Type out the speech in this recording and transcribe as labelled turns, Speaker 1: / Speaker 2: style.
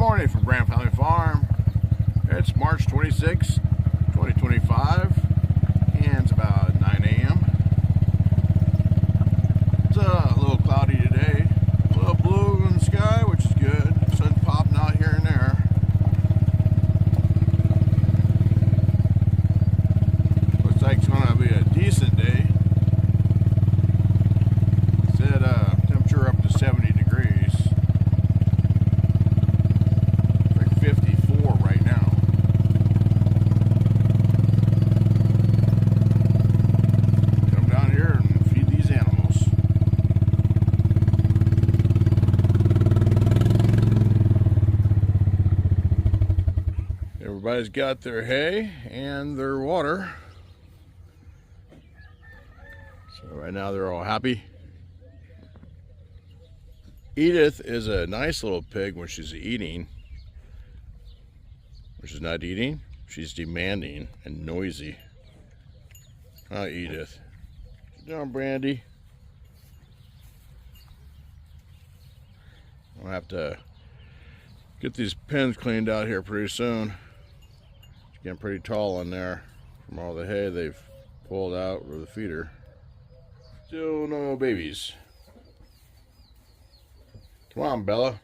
Speaker 1: morning from Grant Family Farm. It's March 26, 2025, and it's about 9 a.m. It's a little cloudy today, a little blue in the sky, which is good. Sun's popping out here and there. Looks like it's going to be a decent day. Said temperature up to 70 degrees. 54 right now. Come down here and feed these animals. Everybody's got their hay and their water. So right now they're all happy. Edith is a nice little pig when she's eating. When she's not eating, she's demanding and noisy. Hi, Edith. Sit down, Brandy. I'll have to get these pens cleaned out here pretty soon. It's getting pretty tall in there from all the hay they've pulled out with the feeder. Still no babies. Come on, Bella.